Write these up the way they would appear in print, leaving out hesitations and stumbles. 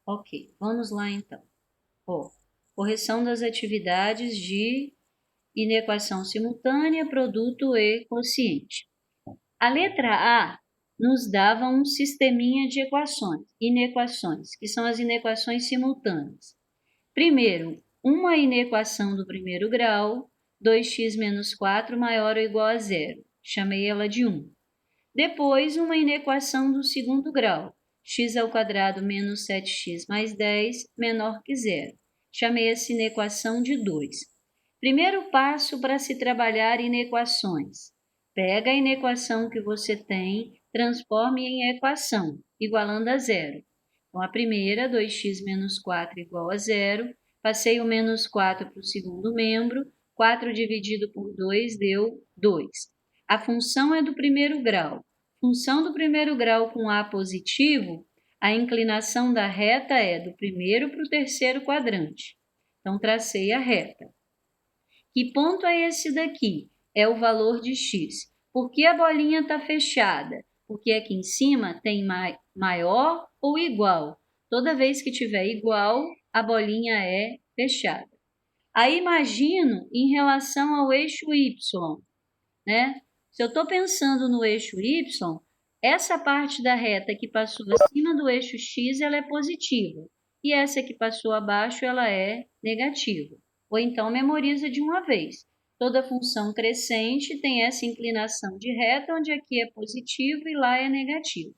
Ok, vamos lá então. Correção das atividades de inequação simultânea, produto e quociente. A letra A nos dava um sisteminha de inequações, que são as inequações simultâneas. Primeiro, uma inequação do primeiro grau, 2x menos 4 maior ou igual a zero. Chamei ela de 1. Depois, uma inequação do segundo grau, x² menos 7x mais 10 menor que zero. Chamei essa inequação de 2. Primeiro passo para se trabalhar inequações. Pega a inequação que você tem, transforme em equação, igualando a zero. Então, a primeira, 2x menos 4 igual a zero. Passei o menos 4 para o segundo membro. 4 dividido por 2 deu 2. A função é do primeiro grau. Função do primeiro grau com A positivo, a inclinação da reta é do primeiro para o terceiro quadrante. Então, tracei a reta. Que ponto é esse daqui? É o valor de x. Por que a bolinha está fechada? Porque aqui em cima tem maior ou igual. Toda vez que tiver igual, a bolinha é fechada. Aí imagino em relação ao eixo y, né? Se eu estou pensando no eixo y, essa parte da reta que passou acima do eixo x, ela é positiva. E essa que passou abaixo, ela é negativa. Ou então memoriza de uma vez. Toda função crescente tem essa inclinação de reta, onde aqui é positivo e lá é negativo.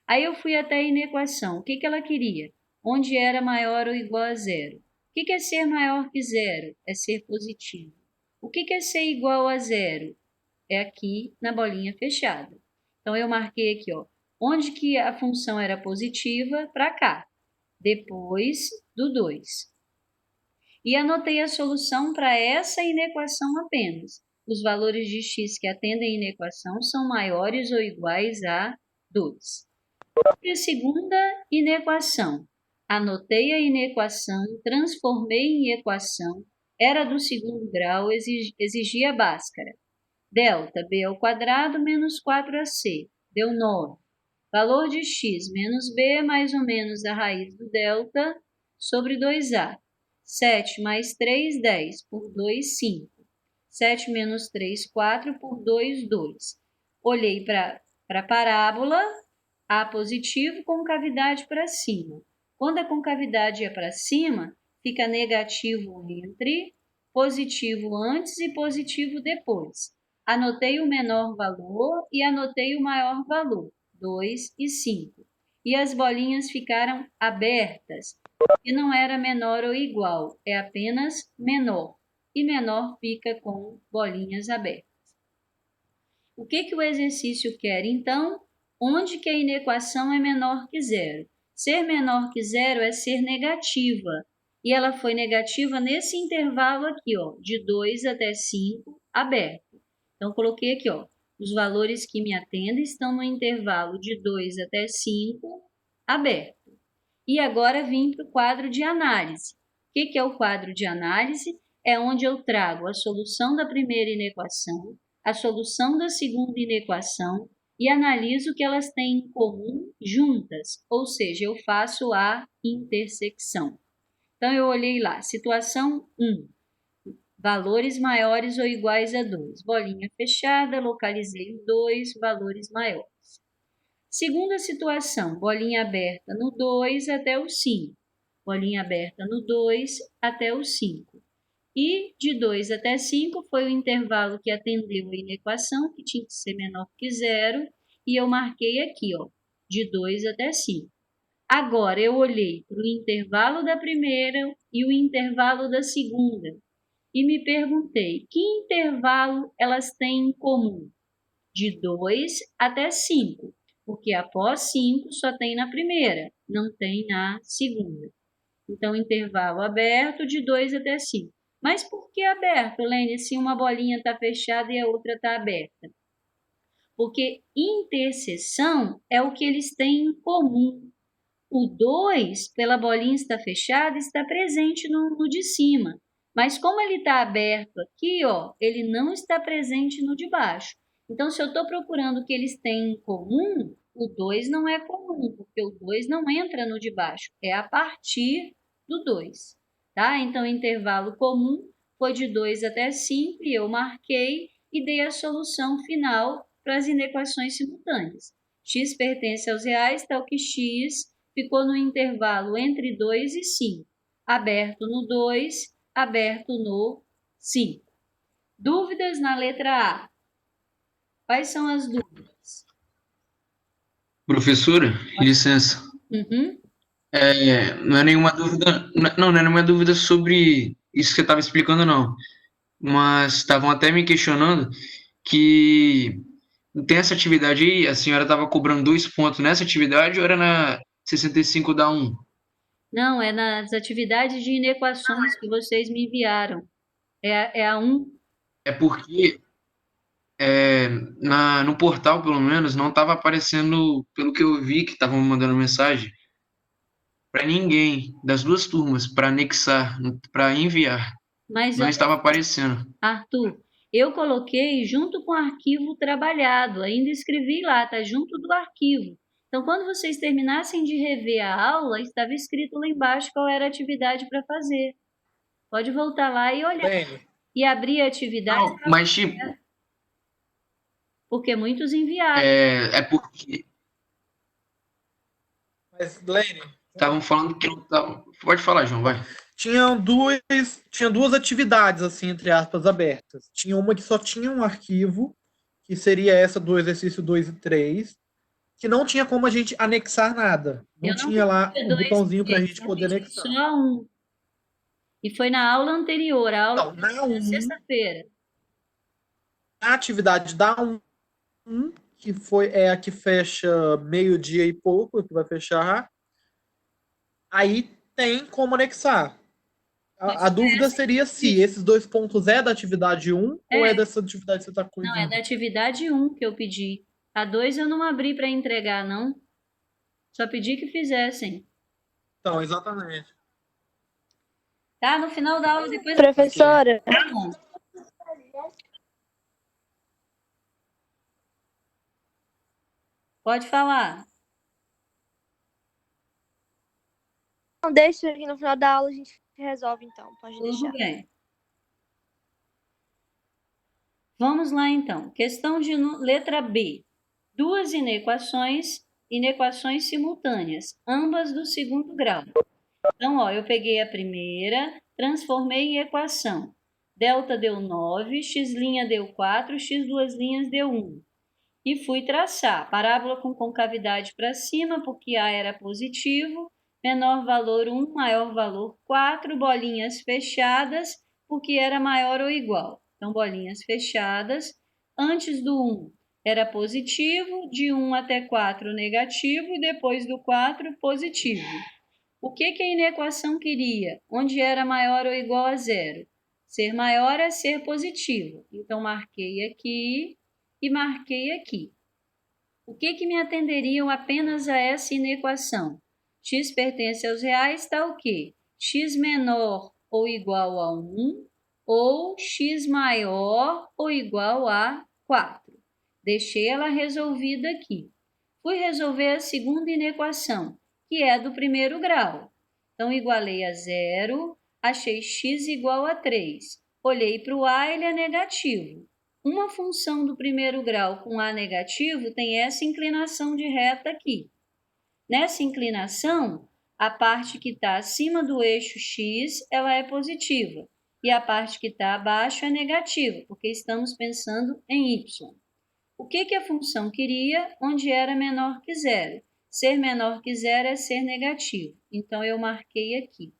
Aí eu fui até a inequação. O que ela queria? Onde era maior ou igual a zero? O que é ser maior que zero? É ser positivo. O que é ser igual a zero? É aqui na bolinha fechada. Então, eu marquei aqui, onde que a função era positiva, para cá, depois do 2. E anotei a solução para essa inequação apenas. Os valores de x que atendem a inequação são maiores ou iguais a 2. E a segunda inequação. Anotei a inequação, transformei em equação, era do segundo grau, exigia Bhaskara. Delta b² menos 4ac, deu 9. Valor de x menos b é mais ou menos a raiz do delta sobre 2a. 7 mais 3, 10. Por 2, 5. 7 menos 3, 4. Por 2, 2. Olhei para a parábola, A positivo com cavidade para cima. Quando a concavidade é para cima, fica negativo entre, positivo antes e positivo depois. Anotei o menor valor e anotei o maior valor, 2 e 5. E as bolinhas ficaram abertas, e não era menor ou igual, é apenas menor. E menor fica com bolinhas abertas. O que o exercício quer, então? Onde que a inequação é menor que zero? Ser menor que zero é ser negativa. E ela foi negativa nesse intervalo aqui, de 2 até 5, aberto. Então, coloquei aqui, os valores que me atendem estão no intervalo de 2 até 5, aberto. E agora vim para o quadro de análise. O que é o quadro de análise? É onde eu trago a solução da primeira inequação, a solução da segunda inequação e analiso o que elas têm em comum juntas, ou seja, eu faço a intersecção. Então, eu olhei lá, situação 1, valores maiores ou iguais a 2, bolinha fechada, localizei o 2, valores maiores. Segunda situação, bolinha aberta no 2 até o 5, bolinha aberta no 2 até o 5. E de 2 até 5 foi o intervalo que atendeu a inequação, que tinha que ser menor que zero, e eu marquei aqui, de 2 até 5. Agora, eu olhei para o intervalo da primeira e o intervalo da segunda, e me perguntei, que intervalo elas têm em comum? De 2 até 5, porque após 5 só tem na primeira, não tem na segunda. Então, intervalo aberto de 2 até 5. Mas por que aberto, Lene, se uma bolinha está fechada e a outra está aberta? Porque interseção é o que eles têm em comum. O 2, pela bolinha estar fechada, está presente no de cima. Mas como ele está aberto aqui, ele não está presente no de baixo. Então, se eu estou procurando o que eles têm em comum, O 2 não é comum, porque o 2 não entra no de baixo, é a partir do 2, tá? Então, o intervalo comum foi de 2 até 5 e eu marquei e dei a solução final para as inequações simultâneas. X pertence aos reais, tal que X ficou no intervalo entre 2 e 5, aberto no 2, aberto no 5. Dúvidas na letra A? Quais são as dúvidas? Professora, licença. Uhum. Não é nenhuma dúvida, não é nenhuma dúvida sobre isso que você estava explicando, não. Mas estavam até me questionando que tem essa atividade aí, a senhora estava cobrando 2 pontos nessa atividade ou era na 65 da um? Não, é nas atividades de inequações que vocês me enviaram. É a 1. É porque no portal, pelo menos, não estava aparecendo, pelo que eu vi, que estavam mandando mensagem, para ninguém das duas turmas, para anexar, para enviar. Mas, Não estava aparecendo. Arthur, eu coloquei junto com o arquivo trabalhado, ainda escrevi lá, tá junto do arquivo. Então, quando vocês terminassem de rever a aula, estava escrito lá embaixo qual era a atividade para fazer. Pode voltar lá e olhar. Lene, E abrir a atividade, Não, mas tipo, porque muitos enviaram. é porque mas Lene, estavam falando que não estavam. Pode falar, João, vai. tinham duas, tinha duas atividades, assim, entre aspas, abertas. Tinha uma que só tinha um arquivo, que seria essa do exercício 2 e 3, que não tinha como a gente anexar nada. Eu Não não tinha lá pedi o dois e botãozinho para a três, gente eu poder pedi anexar. só um. E foi na aula anterior, a aula Então, na da 1, sexta-feira. a atividade da 1, que é a que fecha meio-dia e pouco, que vai fechar, aí tem como anexar. A Mas foi dúvida essa que seria eu se pedi. esses 2 pontos é da atividade 1 ou é É, dessa atividade que você está não, é coisando. da atividade um que eu pedi. A 2 eu não abri para entregar, não. Só pedi que fizessem. Então, exatamente. Tá? No final da aula, depois. Ok. Professora, Tá bom. Pode falar. não deixa aqui no final da aula, a gente resolve então, pode Tudo deixar. bem. Vamos lá, então. Questão de letra B. Duas inequações simultâneas, ambas do segundo grau. Então, ó, eu peguei a primeira, transformei em equação. Delta deu 9, x' deu 4, x duas linhas deu 1. E fui traçar parábola com concavidade para cima, porque A era positivo, menor valor 1, maior valor 4, bolinhas fechadas, porque era maior ou igual. Então, bolinhas fechadas. Antes do 1 era positivo, de 1 até 4 negativo, e depois do 4 positivo. O que a inequação queria? Onde era maior ou igual a zero? Ser maior é ser positivo. Então, marquei aqui e marquei aqui. O que me atenderiam apenas a essa inequação? X pertence aos reais, está o quê? X menor ou igual a 1 ou x maior ou igual a 4. Deixei ela resolvida aqui. Fui resolver a segunda inequação, que é do primeiro grau. Então, igualei a zero, achei x igual a 3. Olhei para o a, ele é negativo. Uma função do primeiro grau com a negativo tem essa inclinação de reta aqui. Nessa inclinação, a parte que está acima do eixo x, ela é positiva. E a parte que está abaixo é negativa, porque estamos pensando em y. O que a função queria onde era menor que zero? Ser menor que zero é ser negativo. Então, eu marquei aqui.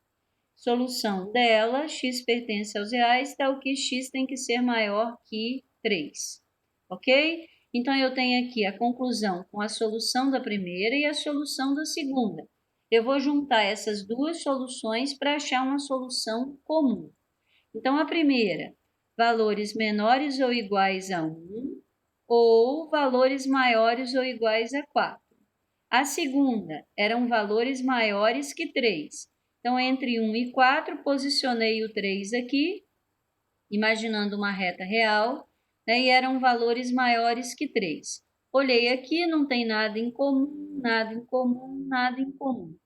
Solução dela, x pertence aos reais, tal que x tem que ser maior que 3. Ok? Então, eu tenho aqui a conclusão com a solução da primeira e a solução da segunda. Eu vou juntar essas duas soluções para achar uma solução comum. Então, a primeira, valores menores ou iguais a 1 ou valores maiores ou iguais a 4. A segunda, eram valores maiores que 3. Então, entre 1 e 4, posicionei o 3 aqui, imaginando uma reta real, né, e eram valores maiores que 3. Olhei aqui, não tem nada em comum, nada em comum, nada em comum.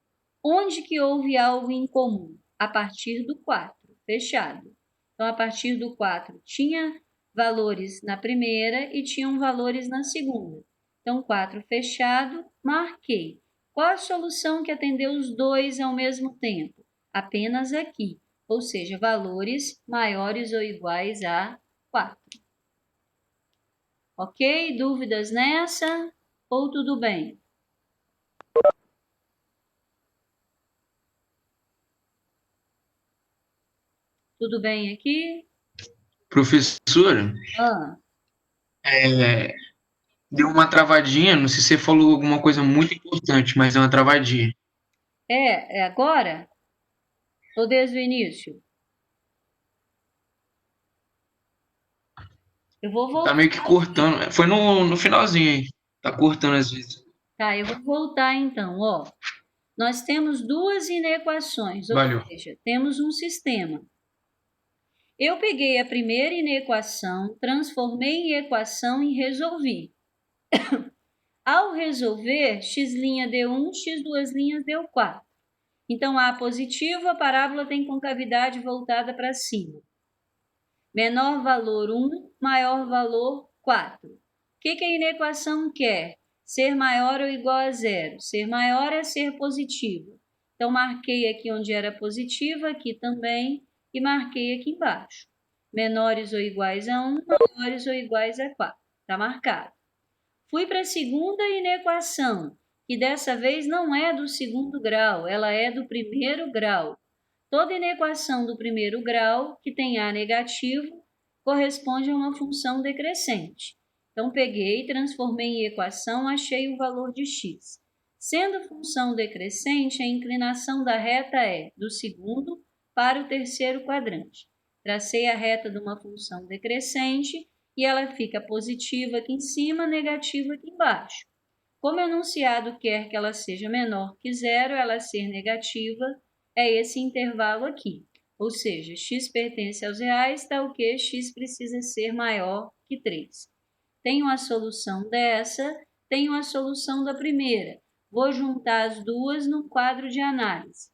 Onde que houve algo em comum? A partir do 4, fechado. Então, a partir do 4 tinha valores na primeira e tinham valores na segunda. Então, 4 fechado, marquei. Qual a solução que atendeu os dois ao mesmo tempo? Apenas aqui, ou seja, valores maiores ou iguais a 4. Ok? Dúvidas nessa? Ou tudo bem? Tudo bem aqui? Professora, Ah, deu uma travadinha, não sei se você falou alguma coisa muito importante, mas deu uma travadinha. é agora? Ou desde o início? Eu vou Tá voltar. meio que cortando. Foi no finalzinho aí. Tá cortando às vezes. Tá, eu vou voltar então, ó. Nós temos duas inequações, ou Valeu. seja, temos um sistema. Eu peguei a primeira inequação, transformei em equação e resolvi. Ao resolver, x' deu 1, x2' deu 4. Então, A positivo, a parábola tem concavidade voltada para cima. Menor valor 1, maior valor 4. O que a inequação quer? Ser maior ou igual a zero. Ser maior é ser positivo. Então, marquei aqui onde era positiva, aqui também, e marquei aqui embaixo. Menores ou iguais a 1, maiores ou iguais a 4. Está marcado. Fui para a segunda inequação, que dessa vez não é do segundo grau, ela é do primeiro grau. Toda inequação do primeiro grau, que tem A negativo, corresponde a uma função decrescente. Então, peguei, transformei em equação, achei o valor de x. Sendo função decrescente, a inclinação da reta é do segundo para o terceiro quadrante. Tracei a reta de uma função decrescente e ela fica positiva aqui em cima, negativa aqui embaixo. Como o enunciado quer que ela seja menor que zero, ela ser negativa, é esse intervalo aqui. Ou seja, x pertence aos reais, tal que x precisa ser maior que 3. Tenho a solução dessa, tenho a solução da primeira. Vou juntar as duas num quadro de análise.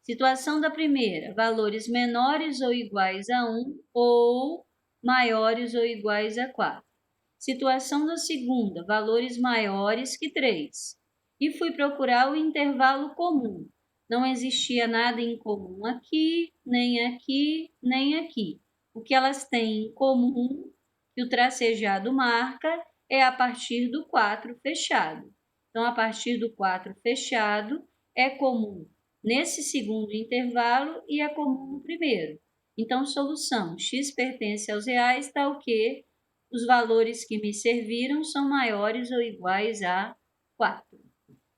Situação da primeira, valores menores ou iguais a 1 ou maiores ou iguais a 4. Situação da segunda, valores maiores que 3. E fui procurar o intervalo comum. Não existia nada em comum aqui, nem aqui, nem aqui. O que elas têm em comum, que o tracejado marca, é a partir do 4 fechado. Então, a partir do 4 fechado, é comum nesse segundo intervalo e é comum no primeiro. Então, solução, x pertence aos reais, tal que os valores que me serviram são maiores ou iguais a 4.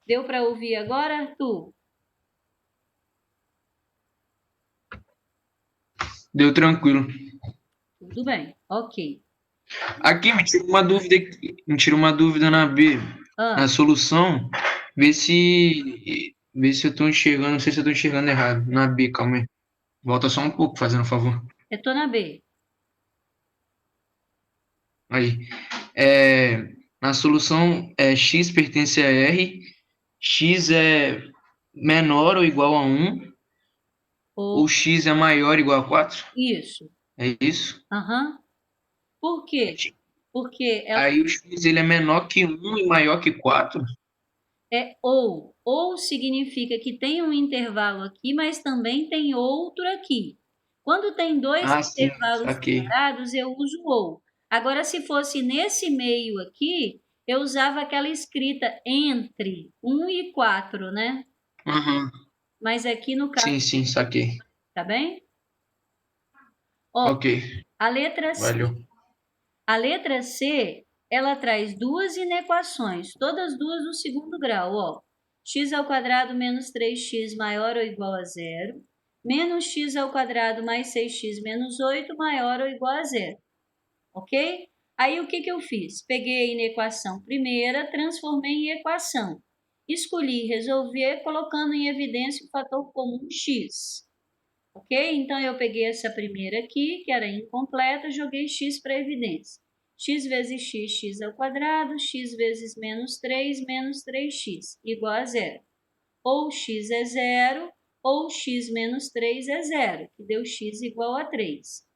Deu para ouvir agora, Arthur? Deu tranquilo. Tudo bem, ok. Aqui me tira uma dúvida na B. Na solução, vê se eu tô enxergando, não sei se eu tô enxergando errado. Na B, calma aí. Volta só um pouco, fazendo um favor. Eu tô na B. Aí. Na solução, x pertence a R, x é menor ou igual a 1, ou x é maior ou igual a 4. Isso. É isso? Aham. Por quê? Porque ela Aí o x ele é menor que 1 e maior que 4. é ou. Ou significa que tem um intervalo aqui, mas também tem outro aqui. Quando tem dois Ah, sim, intervalos saquei. separados, eu uso ou. Agora, se fosse nesse meio aqui, eu usava aquela escrita entre 1 e 4, né? Uhum. Mas aqui no caso, Sim, saquei. tá bem? Ó, Ok, a letra C. valeu. A letra C, ela traz duas inequações, todas duas do segundo grau, ó. x² menos 3x maior ou igual a zero, menos x² mais 6x menos 8 maior ou igual a zero. Ok? Aí, o que eu fiz? Peguei a inequação primeira, transformei em equação. Escolhi resolver, colocando em evidência o fator comum x. Ok? Então, eu peguei essa primeira aqui, que era incompleta, joguei x para evidência. x vezes x ao quadrado, x vezes menos 3x, igual a zero. Ou x é zero, ou x menos 3 é zero, que deu x igual a 3.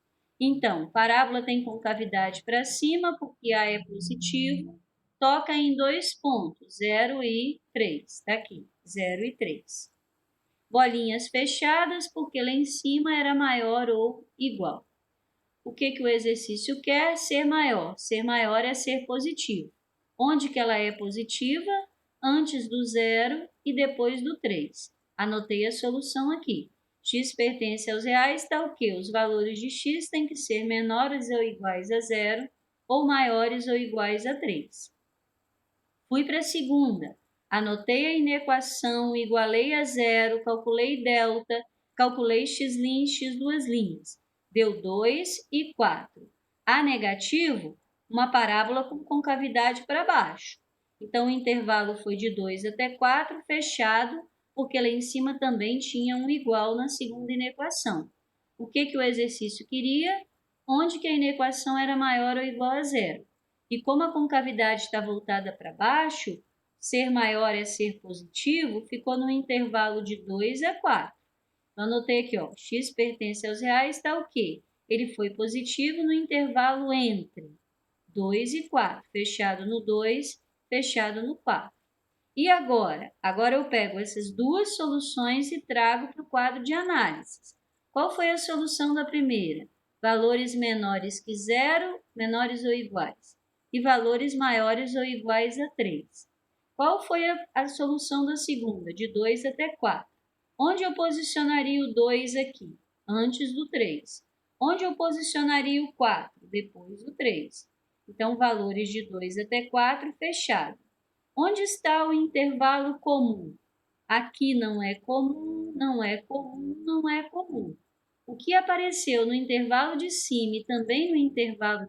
Então, parábola tem concavidade para cima, porque A é positivo, toca em dois pontos, 0 e 3. Está aqui, 0 e 3. Bolinhas fechadas, porque lá em cima era maior ou igual. O que o exercício quer? Ser maior. Ser maior é ser positivo. Onde que ela é positiva? Antes do 0 e depois do 3. Anotei a solução aqui. X pertence aos reais, está o quê? Os valores de x têm que ser menores ou iguais a 0 ou maiores ou iguais a 3. Fui para a segunda. Anotei a inequação, igualei a 0, calculei delta, calculei x', x duas linhas. Deu 2 e 4. A negativo, uma parábola com concavidade para baixo. Então, o intervalo foi de 2 até 4, fechado, porque lá em cima também tinha um igual na segunda inequação. O que o exercício queria? Onde que a inequação era maior ou igual a 0. E como a concavidade está voltada para baixo, ser maior é ser positivo, ficou no intervalo de 2 a 4. Então, anotei aqui, ó, x pertence aos reais, está o quê? Ele foi positivo no intervalo entre 2 e 4, fechado no 2, fechado no 4. E agora? Agora eu pego essas duas soluções e trago para o quadro de análise. Qual foi a solução da primeira? Valores menores que 0, menores ou iguais. E valores maiores ou iguais a 3. Qual foi a solução da segunda? De 2 até 4. Onde eu posicionaria o 2 aqui? Antes do 3. Onde eu posicionaria o 4? Depois do 3. Então, valores de 2 até 4, fechado. Onde está o intervalo comum? Aqui não é comum, não é comum, não é comum. O que apareceu no intervalo de cima e também no intervalo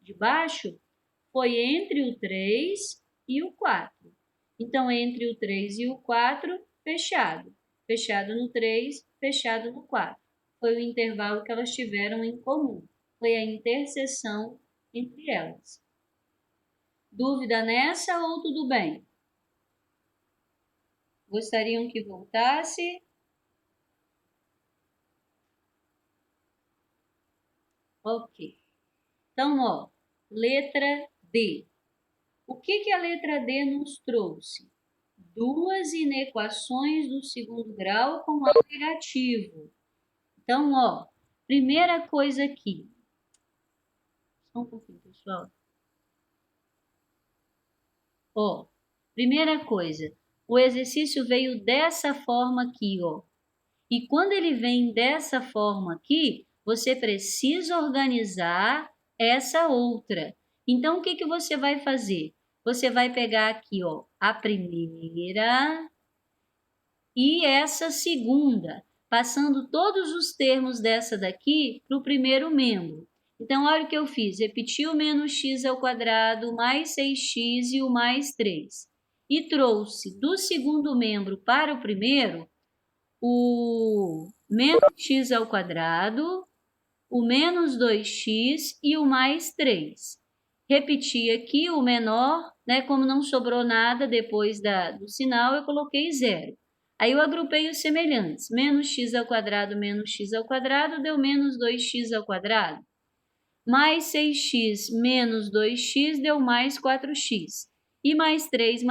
de baixo foi entre o 3 e o 4. Então, entre o 3 e o 4, fechado. Fechado no 3, fechado no 4. Foi o intervalo que elas tiveram em comum. Foi a interseção entre elas. Dúvida nessa ou tudo bem? Gostariam que voltasse? Ok. Então, ó, letra D. O que a letra D nos trouxe? Duas inequações do segundo grau com A negativo. Então, ó, primeira coisa aqui. Só um pouquinho, pessoal. Ó, primeira coisa. O exercício veio dessa forma aqui, ó. E quando ele vem dessa forma aqui, você precisa organizar essa outra. Então, o que você vai fazer? Você vai pegar aqui, ó, a primeira e essa segunda, passando todos os termos dessa daqui para o primeiro membro. Então, olha o que eu fiz. Repeti o menos x ao quadrado, mais 6x e o mais 3. E trouxe do segundo membro para o primeiro o menos x ao quadrado, o menos 2x e o mais 3. Repeti aqui o menor, né? Como não sobrou nada depois do sinal, eu coloquei 0. Aí eu agrupei os semelhantes. Menos x ao quadrado deu menos 2x ao quadrado. Mais 6x menos 2x deu mais 4x. E mais 3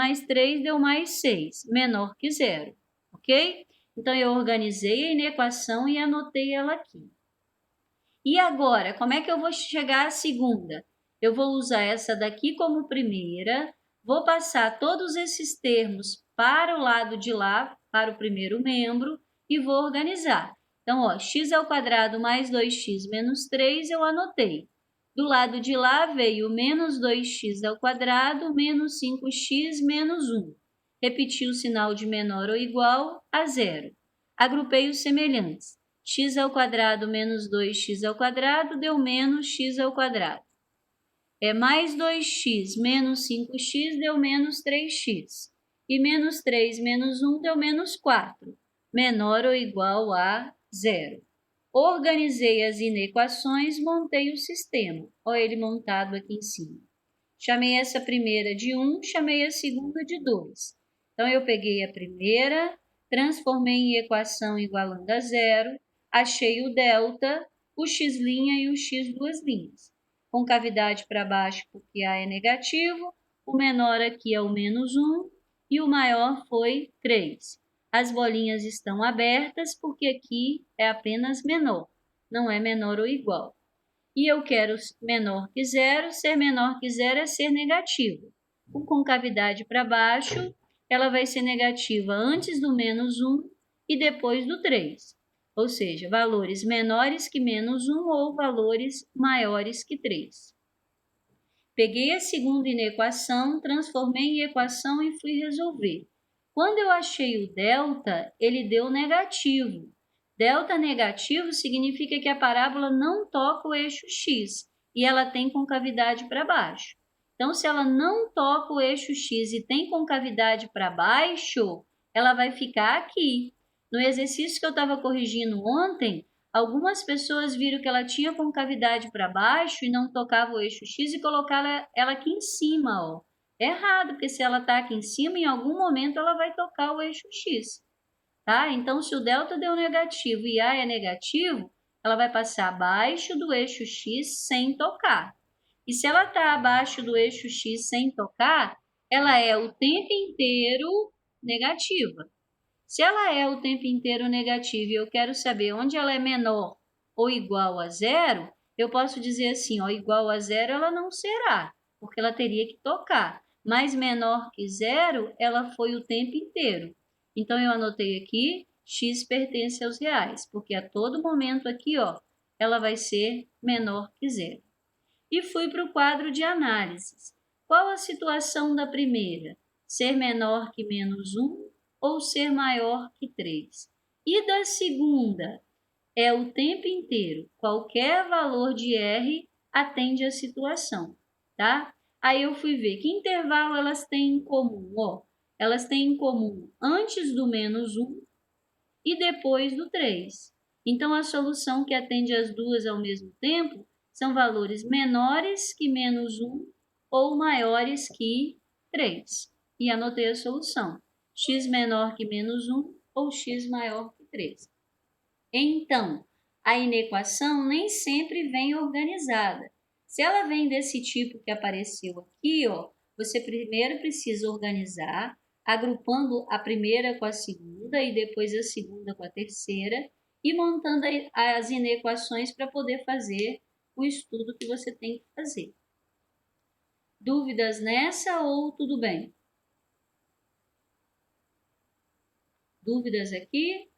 deu mais 6, menor que 0. Ok? Então, eu organizei a inequação e anotei ela aqui. E agora, como é que eu vou chegar à segunda? Eu vou usar essa daqui como primeira, vou passar todos esses termos para o lado de lá, para o primeiro membro, e vou organizar. Então, ó, x ao quadrado mais 2x menos 3, eu anotei. Do lado de lá veio menos 2x ao quadrado menos 5x menos 1. Repeti o sinal de menor ou igual a 0. Agrupei os semelhantes. X ao quadrado menos 2x ao quadrado deu menos x ao quadrado. Mais 2x menos 5x deu menos 3x. E menos 3 menos 1 deu menos 4. Menor ou igual a 0. Organizei as inequações, montei o sistema. Olha ele montado aqui em cima. Chamei essa primeira de 1, chamei a segunda de 2. Então, eu peguei a primeira, transformei em equação igualando a zero, achei o delta, o x' e o x duas linhas. Com cavidade para baixo, porque A é negativo, o menor aqui é o menos 1 e o maior foi 3. As bolinhas estão abertas porque aqui é apenas menor, não é menor ou igual. E eu quero menor que zero, ser menor que zero é ser negativo. Com concavidade para baixo, ela vai ser negativa antes do menos 1 e depois do 3. Ou seja, valores menores que menos 1 ou valores maiores que 3. Peguei a segunda inequação, transformei em equação e fui resolver. Quando eu achei o delta, ele deu negativo. Delta negativo significa que a parábola não toca o eixo x e ela tem concavidade para baixo. Então, se ela não toca o eixo x e tem concavidade para baixo, ela vai ficar aqui. No exercício que eu estava corrigindo ontem, algumas pessoas viram que ela tinha concavidade para baixo e não tocava o eixo x e colocaram ela aqui em cima, ó. É errado, porque se ela está aqui em cima, em algum momento ela vai tocar o eixo x, tá? Então, se o delta deu negativo e A é negativo, ela vai passar abaixo do eixo x sem tocar. E se ela está abaixo do eixo x sem tocar, ela é o tempo inteiro negativa. Se ela é o tempo inteiro negativa e eu quero saber onde ela é menor ou igual a zero, eu posso dizer assim, ó, igual a zero ela não será, porque ela teria que tocar. Mas menor que zero, ela foi o tempo inteiro. Então, eu anotei aqui, x pertence aos reais, porque a todo momento aqui, ó, ela vai ser menor que zero. E fui para o quadro de análises. Qual a situação da primeira? Ser menor que menos 1 ou ser maior que 3? E da segunda? É o tempo inteiro. Qualquer valor de R atende à situação, tá? Aí eu fui ver que intervalo elas têm em comum. Ó, elas têm em comum antes do menos 1 e depois do 3. Então, a solução que atende as duas ao mesmo tempo são valores menores que menos 1 ou maiores que 3. E anotei a solução. X menor que menos 1 ou x maior que 3. Então, a inequação nem sempre vem organizada. Se ela vem desse tipo que apareceu aqui, ó, você primeiro precisa organizar, agrupando a primeira com a segunda e depois a segunda com a terceira e montando as inequações para poder fazer o estudo que você tem que fazer. Dúvidas nessa ou tudo bem? Dúvidas aqui?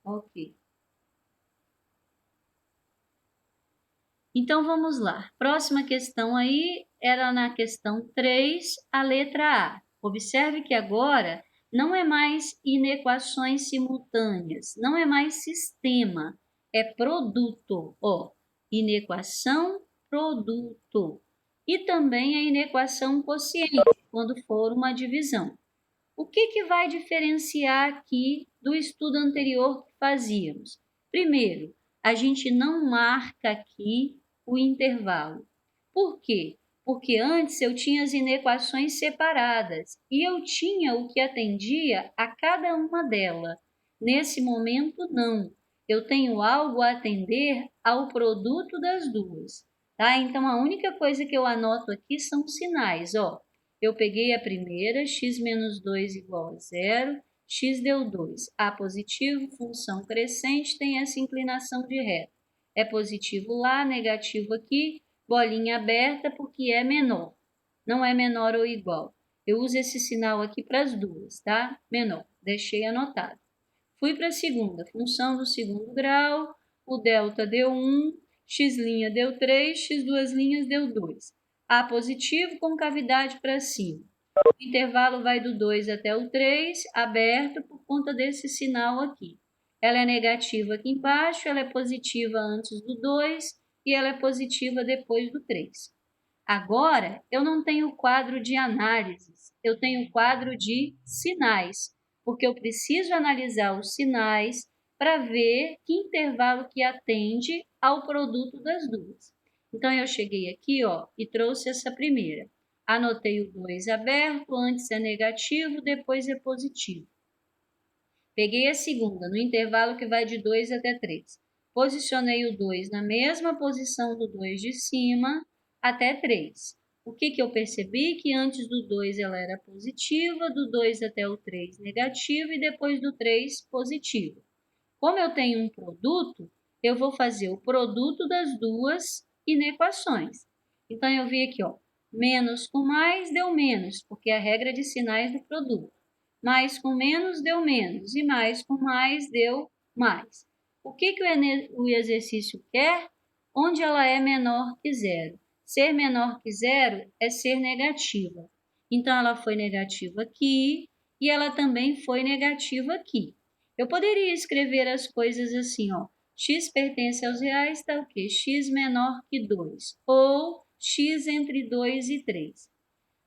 Ok. Então, vamos lá. Próxima questão aí era na questão 3, a letra A. Observe que agora não é mais inequações simultâneas, não é mais sistema, é produto. Ó, inequação, produto. E também a inequação quociente, quando for uma divisão. O que vai diferenciar aqui do estudo anterior que fazíamos? Primeiro, a gente não marca aqui o intervalo. Por quê? Porque antes eu tinha as inequações separadas e eu tinha o que atendia a cada uma delas. Nesse momento, não. Eu tenho algo a atender ao produto das duas. Tá? Então, a única coisa que eu anoto aqui são sinais. Ó. Eu peguei a primeira, x menos 2 igual a zero, x deu 2. A positivo, função crescente, tem essa inclinação de reta. É positivo lá, negativo aqui, bolinha aberta porque é menor. Não é menor ou igual. Eu uso esse sinal aqui para as duas, tá? Menor. Deixei anotado. Fui para a segunda. Função do segundo grau. O delta deu 1, x' deu 3, x duas linhas deu 2. A positivo com cavidade para cima. O intervalo vai do 2 até o 3, aberto por conta desse sinal aqui. Ela é negativa aqui embaixo, ela é positiva antes do 2 e ela é positiva depois do 3. Agora, eu não tenho quadro de análises, eu tenho quadro de sinais, porque eu preciso analisar os sinais para ver que intervalo que atende ao produto das duas. Então, eu cheguei aqui, ó, e trouxe essa primeira. Anotei o 2 aberto, antes é negativo, depois é positivo. Peguei a segunda, no intervalo que vai de 2 até 3. Posicionei o 2 na mesma posição do 2 de cima até 3. O que eu percebi? Que antes do 2 ela era positiva, do 2 até o 3 negativa e depois do 3 positiva. Como eu tenho um produto, eu vou fazer o produto das duas inequações. Então, eu vi aqui, ó, menos com mais deu menos, porque é a regra de sinais do produto. Mais com menos deu menos e mais com mais deu mais. O que o exercício quer? Onde ela é menor que zero. Ser menor que zero é ser negativa. Então, ela foi negativa aqui e ela também foi negativa aqui. Eu poderia escrever as coisas assim, ó. X pertence aos reais, tá o quê? X menor que 2. Ou X entre 2 e 3.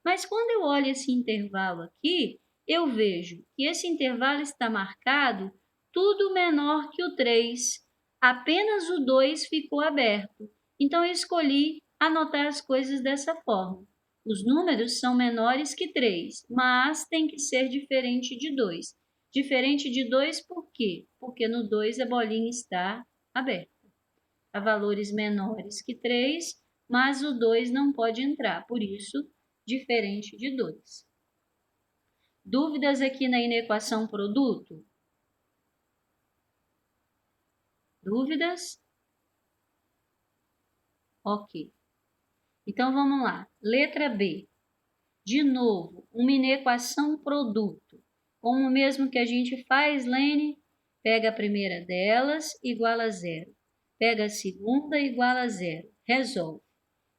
Mas quando eu olho esse intervalo aqui, eu vejo que esse intervalo está marcado tudo menor que o 3. Apenas o 2 ficou aberto. Então, eu escolhi anotar as coisas dessa forma. Os números são menores que 3, mas tem que ser diferente de 2. Diferente de 2 por quê? Porque no 2 a bolinha está aberta. Há valores menores que 3, mas o 2 não pode entrar, por isso, diferente de 2. Dúvidas aqui na inequação produto? Dúvidas? Ok. Então, vamos lá. Letra B. De novo, uma inequação produto. Como mesmo que a gente faz, Lene? Pega a primeira delas, igual a zero. Pega a segunda, igual a zero. Resolve.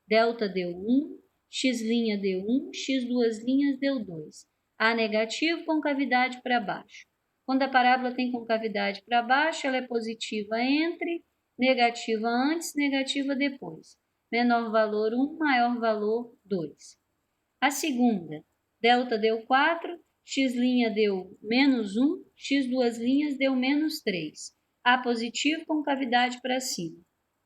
Delta deu 1, x' deu 1, x duas linhas deu 2. A negativo, concavidade para baixo. Quando a parábola tem concavidade para baixo, ela é positiva entre, negativa antes, negativa depois. Menor valor 1, maior valor 2. A segunda, delta deu 4, x' deu menos 1, x duas linhas deu menos 3. A positivo, concavidade para cima.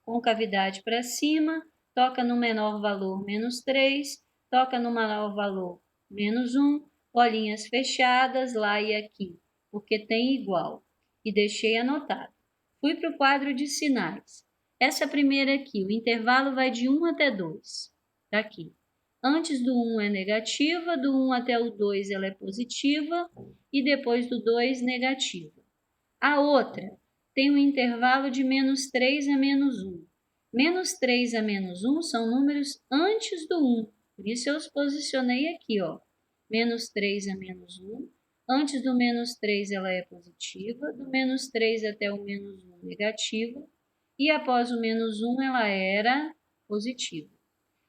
Concavidade para cima, toca no menor valor menos 3, toca no maior valor menos 1, bolinhas fechadas lá e aqui, porque tem igual. E deixei anotado. Fui para o quadro de sinais. Essa primeira aqui, o intervalo vai de 1 até 2. Daqui. Antes do 1 é negativa, do 1 até o 2 ela é positiva e depois do 2 negativa. A outra tem um intervalo de menos 3 a menos 1. Menos 3 a menos 1 são números antes do 1, por isso eu os posicionei aqui, ó. Menos 3 a menos 1. Antes do menos 3 ela é positiva, do menos 3 até o menos 1 negativa, e após o menos 1 ela era positiva.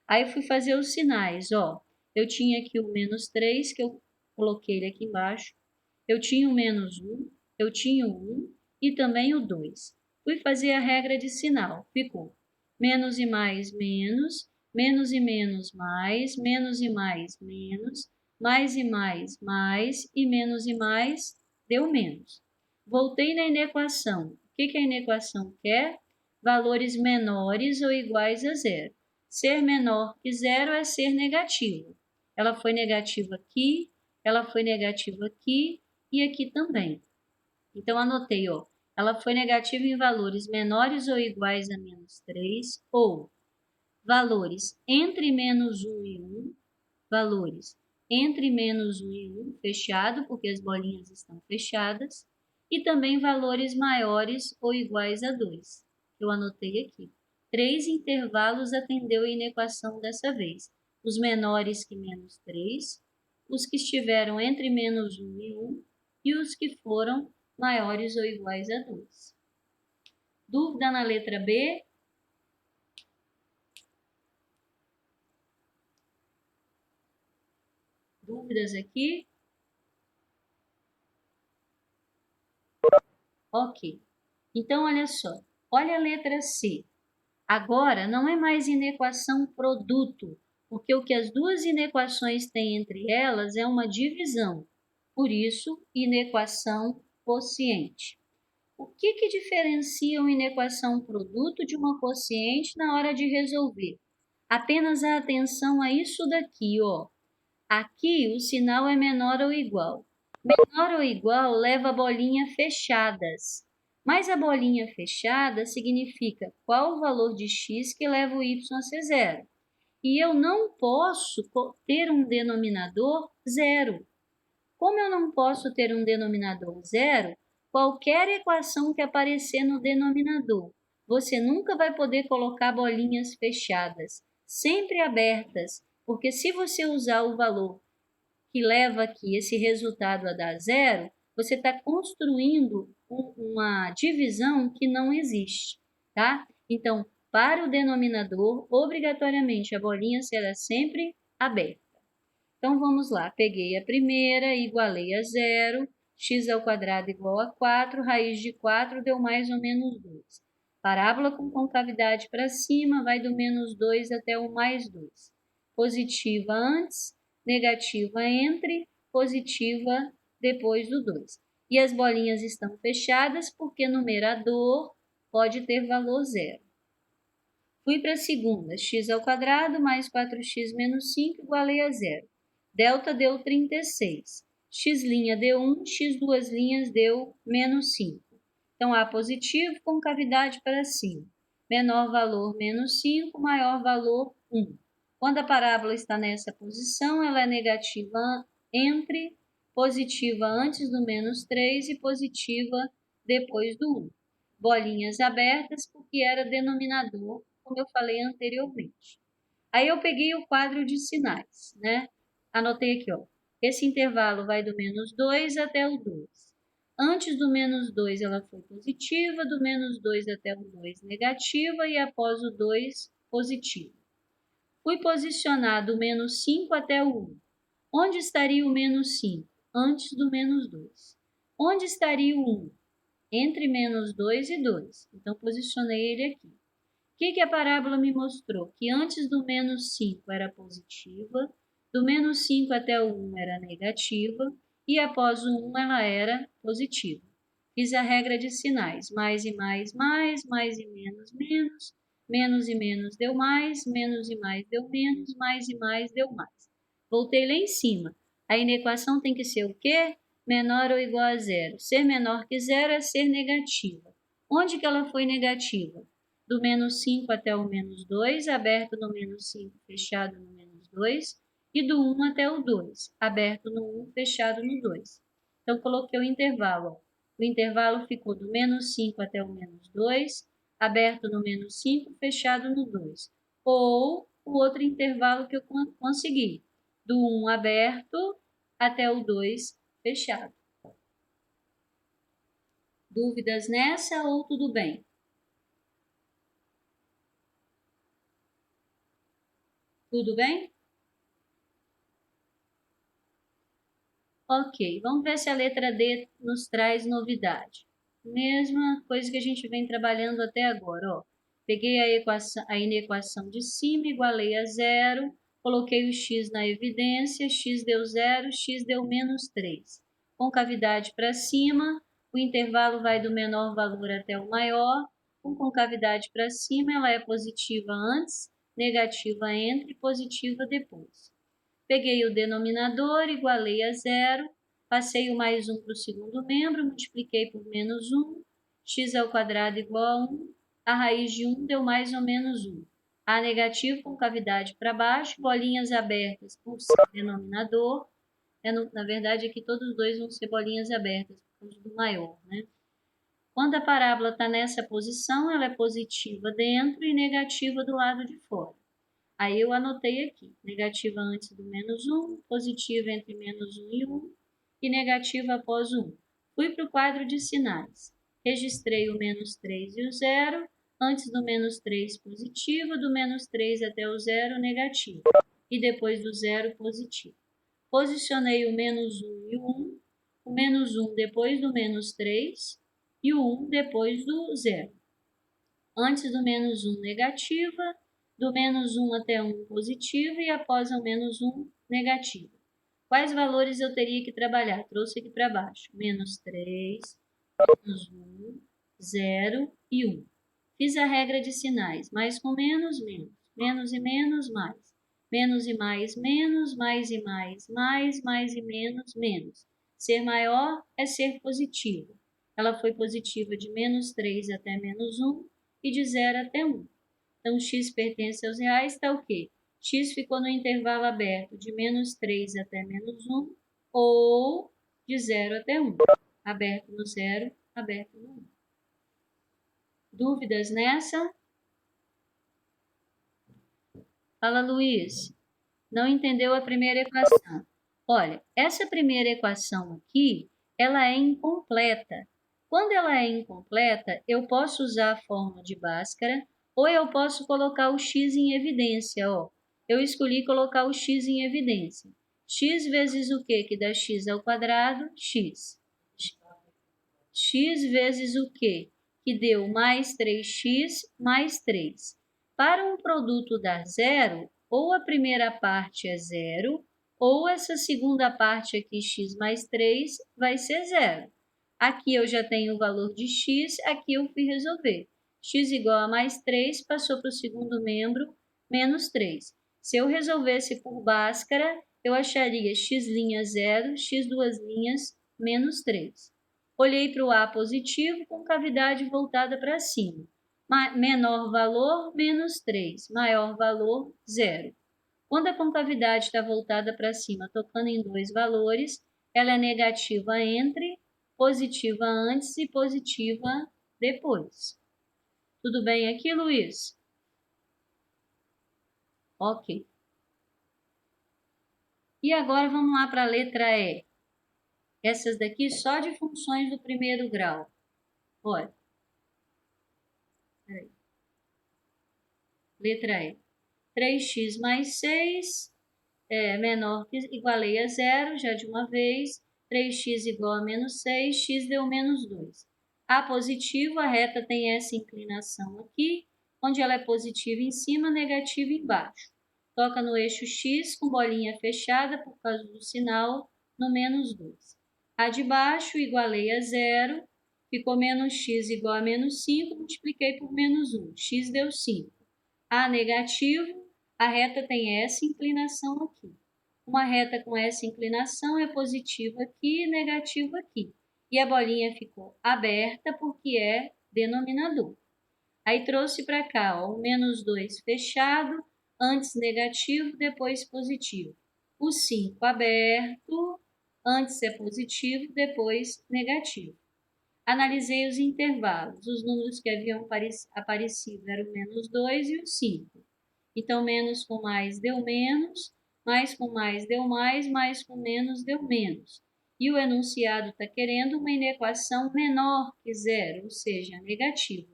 Aí fui fazer os sinais, ó. Eu tinha aqui o menos 3, que eu coloquei ele aqui embaixo. Eu tinha o menos 1, eu tinha o 1 e também o 2. Fui fazer a regra de sinal. Ficou menos e mais, menos, menos e menos, mais e mais, menos, mais e mais e mais, deu menos. Voltei na inequação. O que a inequação quer? Valores menores ou iguais a zero. Ser menor que zero é ser negativo. Ela foi negativa aqui, ela foi negativa aqui e aqui também. Então, anotei, ó. Ela foi negativa em valores menores ou iguais a menos 3, ou valores entre menos 1 e 1, valores entre menos 1 e 1, fechado, porque as bolinhas estão fechadas, e também valores maiores ou iguais a 2, que eu anotei aqui. 3 intervalos atendeu a inequação dessa vez. Os menores que menos 3, os que estiveram entre menos 1 e 1 e os que foram maiores ou iguais a 2. Dúvida na letra B? Dúvidas aqui? Ok. Então, olha só. Olha a letra C. Agora, não é mais inequação produto, porque o que as duas inequações têm entre elas é uma divisão. Por isso, inequação quociente. O que diferencia uma inequação produto de uma quociente na hora de resolver? Apenas a atenção a isso daqui, ó. Aqui o sinal é menor ou igual. Menor ou igual leva a bolinha fechadas. Mas a bolinha fechada significa qual o valor de x que leva o y a ser zero. E eu não posso ter um denominador zero. Como eu não posso ter um denominador zero, qualquer equação que aparecer no denominador, você nunca vai poder colocar bolinhas fechadas, sempre abertas, porque se você usar o valor que leva aqui esse resultado a dar zero, você está construindo uma divisão que não existe, tá? Então, para o denominador, obrigatoriamente a bolinha será sempre aberta. Então, vamos lá. Peguei a primeira, igualei a zero, x ao quadrado igual a 4, raiz de 4 deu mais ou menos 2. Parábola com concavidade para cima vai do menos 2 até o mais 2. Positiva antes, negativa entre, positiva depois do 2. E as bolinhas estão fechadas porque numerador pode ter valor zero. Fui para a segunda, x ao quadrado mais 4x menos 5 igualei a zero. Delta deu 36. X' deu 1, x duas linhas deu menos 5. Então, A positivo com cavidade para cima. Menor valor, menos 5, maior valor, 1. Quando a parábola está nessa posição, ela é negativa entre, positiva antes do menos 3 e positiva depois do 1. Bolinhas abertas porque era denominador, como eu falei anteriormente. Aí eu peguei o quadro de sinais, né? Anotei aqui, ó. Esse intervalo vai do menos 2 até o 2. Antes do menos 2 ela foi positiva, do menos 2 até o 2 negativa e após o 2 positiva. Fui posicionar do menos 5 até o 1. Onde estaria o menos 5? Antes do menos 2. Onde estaria o 1? Entre menos 2 e 2. Então, posicionei ele aqui. O que a parábola me mostrou? Que antes do menos 5 era positiva, do menos 5 até o 1 era negativa, e após o 1 ela era positiva. Fiz a regra de sinais, mais e mais, mais e menos, menos e menos deu mais e mais deu menos, mais e mais deu mais. Voltei lá em cima. A inequação tem que ser o quê? Menor ou igual a zero. Ser menor que zero é ser negativa. Onde que ela foi negativa? Do menos 5 até o menos 2, aberto no menos 5, fechado no menos 2, e do 1 até o 2, aberto no 1, fechado no 2. Então, coloquei o intervalo. Ó. O intervalo ficou do menos 5 até o menos 2, aberto no menos 5, fechado no 2. Ou o outro intervalo que eu consegui, do 1 aberto até o 2 fechado. Dúvidas nessa ou tudo bem? Tudo bem? Ok, vamos ver se a letra D nos traz novidade. Mesma coisa que a gente vem trabalhando até agora, ó. Peguei a inequação de cima, igualei a zero, coloquei o x na evidência, x deu zero, x deu menos 3. Com cavidade para cima, o intervalo vai do menor valor até o maior. Com concavidade para cima, ela é positiva antes, negativa entre, positiva depois. Peguei o denominador, igualei a zero, passei o mais 1 para o segundo membro, multipliquei por menos 1, x ao quadrado igual a 1, a raiz de 1 deu mais ou menos 1. A negativo com cavidade para baixo, bolinhas abertas por ser denominador. Na verdade, aqui todos dois vão ser bolinhas abertas, por causa do maior, né? Quando a parábola está nessa posição, ela é positiva dentro e negativa do lado de fora. Aí eu anotei aqui, negativa antes do menos 1, positiva entre menos 1 e 1, e negativa após o 1. Fui para o quadro de sinais. Registrei o menos 3 e o 0, antes do menos 3 positivo, do menos 3 até o 0 negativo, e depois do 0 positivo. Posicionei o menos 1 e o menos 1 depois do menos 3 e o 1 depois do 0. Antes do menos 1 negativa, do menos 1 até 1 positivo e após o menos 1 negativo. Quais valores eu teria que trabalhar? Trouxe aqui para baixo. Menos 3, menos 1, 0 e 1. Fiz a regra de sinais. Mais com menos, menos. Menos e menos, mais. Menos e mais, menos. Mais e mais, mais. Mais e menos, menos. Ser maior é ser positivo. Ela foi positiva de menos 3 até menos 1 e de 0 até 1. Então, x pertence aos reais, está o quê? X ficou no intervalo aberto de menos 3 até menos 1 ou de 0 até 1. Aberto no 0, aberto no 1. Dúvidas nessa? Fala, Luiz. Não entendeu a primeira equação? Olha, essa primeira equação aqui, ela é incompleta. Quando ela é incompleta, eu posso usar a fórmula de Bhaskara ou eu posso colocar o x em evidência. Ó. Eu escolhi colocar o x em evidência. X vezes o quê? Que dá x ao quadrado? X. X vezes o quê? Que deu mais 3x mais 3. Para um produto dar zero, ou a primeira parte é zero, ou essa segunda parte aqui, x mais 3, vai ser zero. Aqui eu já tenho o valor de x, aqui eu fui resolver. X igual a mais 3, passou para o segundo membro, menos 3. Se eu resolvesse por Bhaskara, eu acharia x' 0, x duas linhas, menos 3. Olhei para o A positivo com cavidade voltada para cima. Menor valor, menos 3. Maior valor, 0. Quando a concavidade está voltada para cima, tocando em dois valores, ela é negativa entre, positiva antes e positiva depois. Tudo bem aqui, Luiz? Ok. E agora vamos lá para a letra E. Essas daqui só de funções do primeiro grau. Olha. Peraí. Letra E. 3x mais 6 é menor que igualei a zero, já de uma vez. 3x igual a menos 6, x deu menos 2. A positivo, a reta tem essa inclinação aqui, onde ela é positiva em cima, negativa embaixo. Toca no eixo x com bolinha fechada por causa do sinal no menos 2. A de baixo, igualei a zero, ficou menos x igual a menos 5, multipliquei por menos 1, x deu 5. A negativo, a reta tem essa inclinação aqui. Uma reta com essa inclinação é positiva aqui e negativa aqui. E a bolinha ficou aberta porque é denominador. Aí trouxe para cá, ó, o menos 2 fechado, antes negativo, depois positivo. O 5 aberto, antes é positivo, depois negativo. Analisei os intervalos. Os números que haviam aparecido eram o menos 2 e o 5. Então, menos com mais deu menos, mais com mais deu mais com menos deu menos. E o enunciado está querendo uma inequação menor que zero, ou seja, negativa.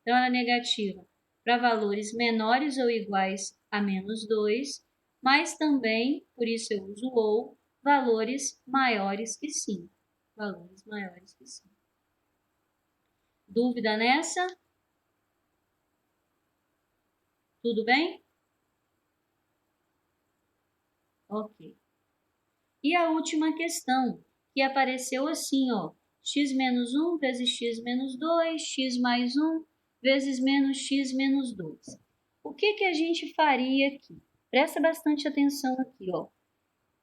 Então, ela é negativa para valores menores ou iguais a menos 2, mas também, por isso eu uso ou, valores maiores que 5. Valores maiores que 5. Dúvida nessa? Tudo bem? Ok. E a última questão, que apareceu assim, ó. X menos 1 vezes x menos 2, x mais 1 vezes menos x menos 2. O que a gente faria aqui? Presta bastante atenção aqui, ó.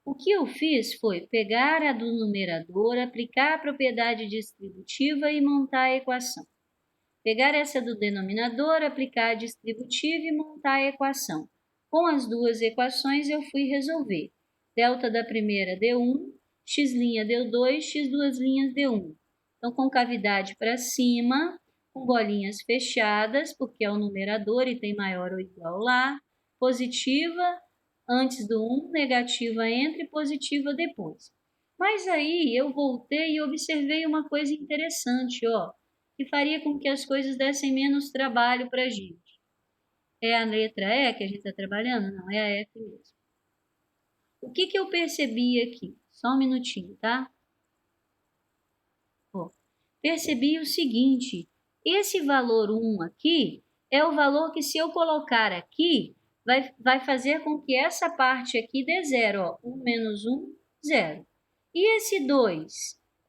O que eu fiz foi pegar a do numerador, aplicar a propriedade distributiva e montar a equação. Pegar essa do denominador, aplicar a distributiva e montar a equação. Com as duas equações eu fui resolver. Delta da primeira deu 1, x' deu 2, x duas linhas deu 1. Então, com cavidade para cima, com bolinhas fechadas, porque é o numerador e tem maior ou igual lá. Positiva antes do 1, negativa entre, positiva depois. Mas aí eu voltei e observei uma coisa interessante, ó, que faria com que as coisas dessem menos trabalho para a gente. É a letra E que a gente está trabalhando? Não, é a F mesmo. O que eu percebi aqui? Só um minutinho, tá? Ó, percebi o seguinte, esse valor 1 aqui é o valor que se eu colocar aqui, vai fazer com que essa parte aqui dê zero. Ó. 1 menos 1 0. E esse 2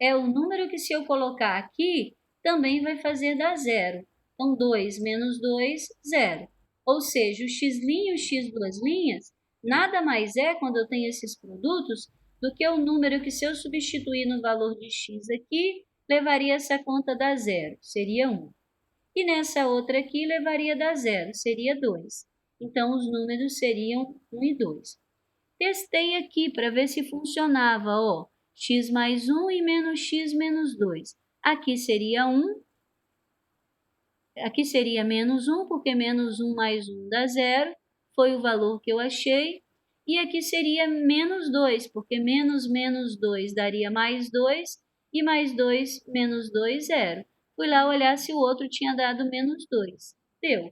é o número que, se eu colocar aqui, também vai fazer dar 0. Então, 2 menos 2, 0. Ou seja, o x' e o x duas linhas nada mais é, quando eu tenho esses produtos, do que o número que, se eu substituir no valor de x aqui, levaria essa conta dar 0, seria 1. E nessa outra aqui, levaria dar 0, seria 2. Então, os números seriam 1 e 2. Testei aqui para ver se funcionava, ó, x mais 1 e menos x menos 2. Aqui seria 1, aqui seria menos 1, porque menos 1 mais 1 dá 0, foi o valor que eu achei. E aqui seria menos 2, porque menos 2 daria mais 2, e mais 2 menos 2, 0. Fui lá olhar se o outro tinha dado menos 2. Deu.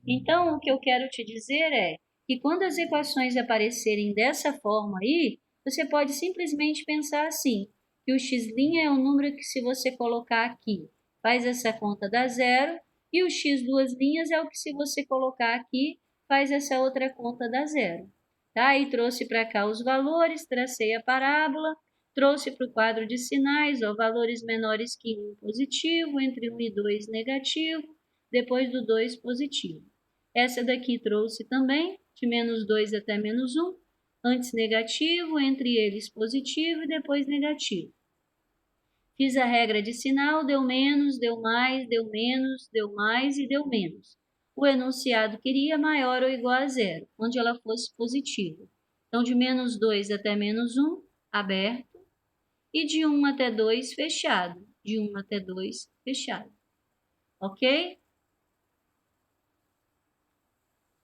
Então, o que eu quero te dizer é que quando as equações aparecerem dessa forma aí, você pode simplesmente pensar assim, que o x' é o número que, se você colocar aqui, faz essa conta dar 0, e o x duas linhas é o que, se você colocar aqui, faz essa outra conta dar 0. Tá? Aí trouxe para cá os valores, tracei a parábola, trouxe para o quadro de sinais, ó, valores menores que 1 positivo, entre 1 e 2 negativo, depois do 2 positivo. Essa daqui trouxe também, de menos 2 até menos 1, antes negativo, entre eles positivo e depois negativo. Fiz a regra de sinal, deu menos, deu mais, deu menos, deu mais e deu menos. O enunciado queria maior ou igual a 0, onde ela fosse positiva. Então, de menos 2 até menos 1, aberto, e de 1 até 2, fechado. De 1 até 2, fechado. Ok?